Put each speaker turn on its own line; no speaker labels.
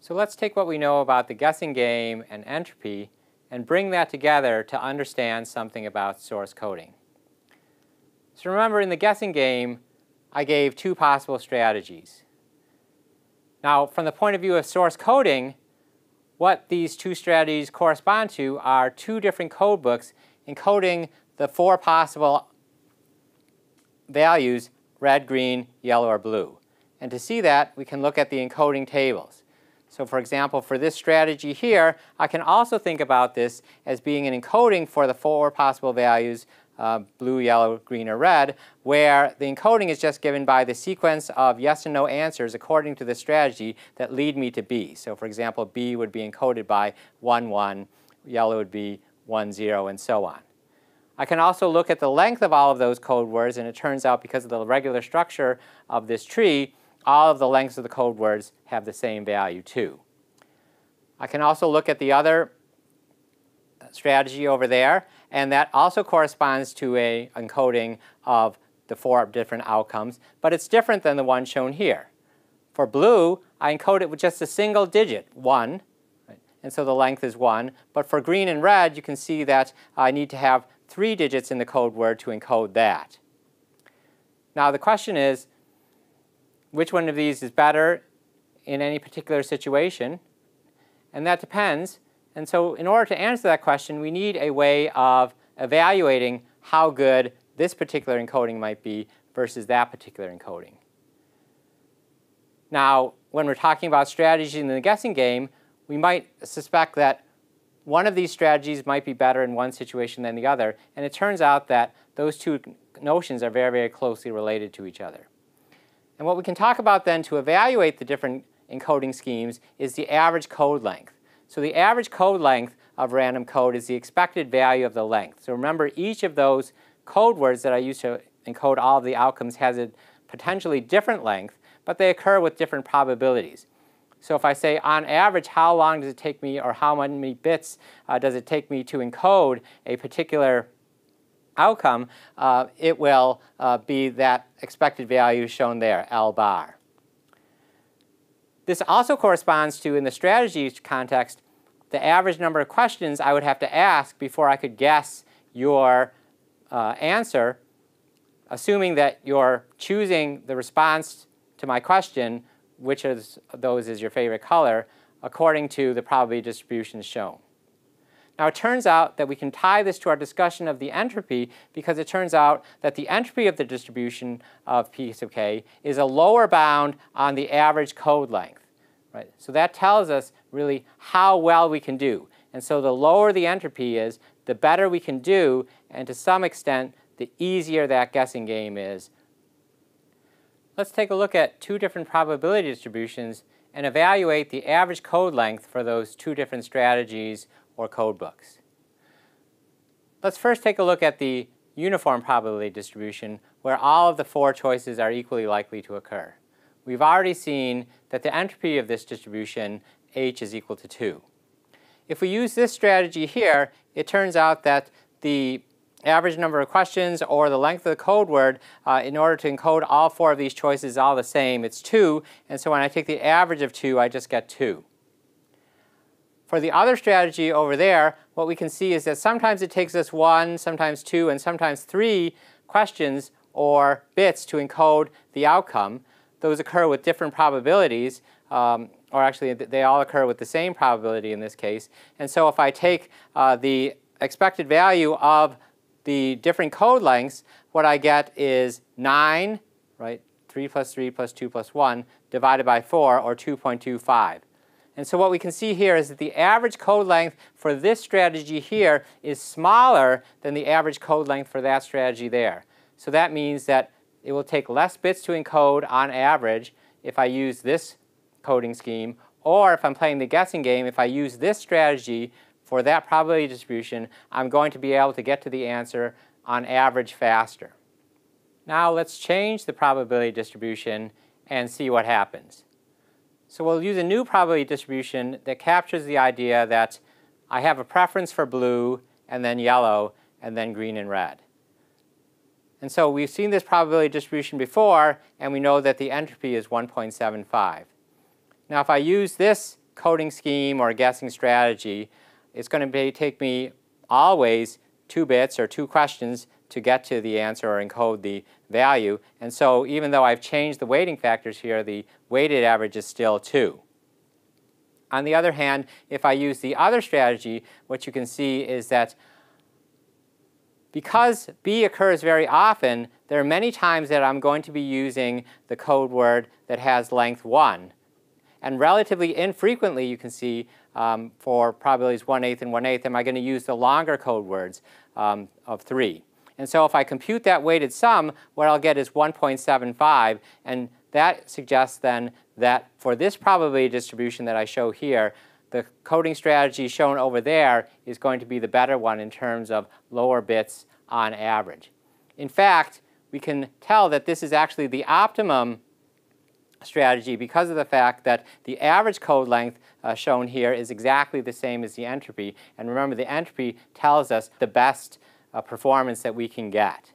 So let's take what we know about the guessing game and entropy and bring that together to understand something about source coding. So remember, in the guessing game, I gave two possible strategies. Now, from the point of view of source coding, what these two strategies correspond to are two different code books encoding the four possible values: red, green, yellow, or blue. And to see that, we can look at the encoding tables. So for example, for this strategy here, I can also think about this as being an encoding for the four possible values, blue, yellow, green, or red, where the encoding is just given by the sequence of yes and no answers according to the strategy that lead me to B. So for example, B would be encoded by 1, 1, yellow would be 1, 0, and so on. I can also look at the length of all of those code words, and it turns out because of the regular structure of this tree, all of the lengths of the code words have the same value too. I can also look at the other strategy over there, and that also corresponds to an encoding of the four different outcomes, but it's different than the one shown here. For blue, I encode it with just a single digit, 1, right? And so the length is 1. But for green and red, you can see that I need to have 3 digits in the code word to encode that. Now the question is, which one of these is better in any particular situation? And that depends. And so in order to answer that question, we need a way of evaluating how good this particular encoding might be versus that particular encoding. Now, when we're talking about strategies in the guessing game, we might suspect that one of these strategies might be better in one situation than the other. And it turns out that those two notions are very, very closely related to each other. And what we can talk about then to evaluate the different encoding schemes is the average code length. So the average code length of random code is the expected value of the length. So remember, each of those code words that I use to encode all of the outcomes has a potentially different length, but they occur with different probabilities. So if I say, on average, how long does it take me, or how many bits does it take me to encode a particular outcome, it will be that expected value shown there, L bar. This also corresponds to, in the strategy context, the average number of questions I would have to ask before I could guess your answer, assuming that you're choosing the response to my question, which of those is your favorite color, according to the probability distribution shown. Now it turns out that we can tie this to our discussion of the entropy, because it turns out that the entropy of the distribution of P sub k is a lower bound on the average code length. Right? So that tells us really how well we can do. And so the lower the entropy is, the better we can do, and to some extent, the easier that guessing game is. Let's take a look at two different probability distributions and evaluate the average code length for those two different strategies or code books. Let's first take a look at the uniform probability distribution, where all of the four choices are equally likely to occur. We've already seen that the entropy of this distribution, h, is equal to 2. If we use this strategy here, it turns out that the average number of questions, or the length of the code word, in order to encode all four of these choices is all the same. It's 2, and so when I take the average of 2, I just get 2. For the other strategy over there, what we can see is that sometimes it takes us 1, sometimes 2, and sometimes 3 questions or bits to encode the outcome. Those occur with different probabilities, or actually they all occur with the same probability in this case. And so if I take the expected value of the different code lengths, what I get is 9, right? 3 plus 3 plus 2 plus 1 divided by 4, or 2.25. And so what we can see here is that the average code length for this strategy here is smaller than the average code length for that strategy there. So that means that it will take less bits to encode on average if I use this coding scheme, or if I'm playing the guessing game, if I use this strategy for that probability distribution, I'm going to be able to get to the answer on average faster. Now let's change the probability distribution and see what happens. So we'll use a new probability distribution that captures the idea that I have a preference for blue, and then yellow, and then green and red. And so we've seen this probability distribution before, and we know that the entropy is 1.75. Now if I use this coding scheme or guessing strategy, it's going to take me always 2 bits or 2 questions to get to the answer or encode the value. And so even though I've changed the weighting factors here, the weighted average is still 2. On the other hand, if I use the other strategy, what you can see is that because B occurs very often, there are many times that I'm going to be using the code word that has length 1. And relatively infrequently, you can see, for probabilities 1/8 and 1/8, am I going to use the longer code words of 3. And so if I compute that weighted sum, what I'll get is 1.75. And that suggests then that for this probability distribution that I show here, the coding strategy shown over there is going to be the better one in terms of lower bits on average. In fact, we can tell that this is actually the optimum strategy because of the fact that the average code length shown here is exactly the same as the entropy. And remember, the entropy tells us the best performance that we can get.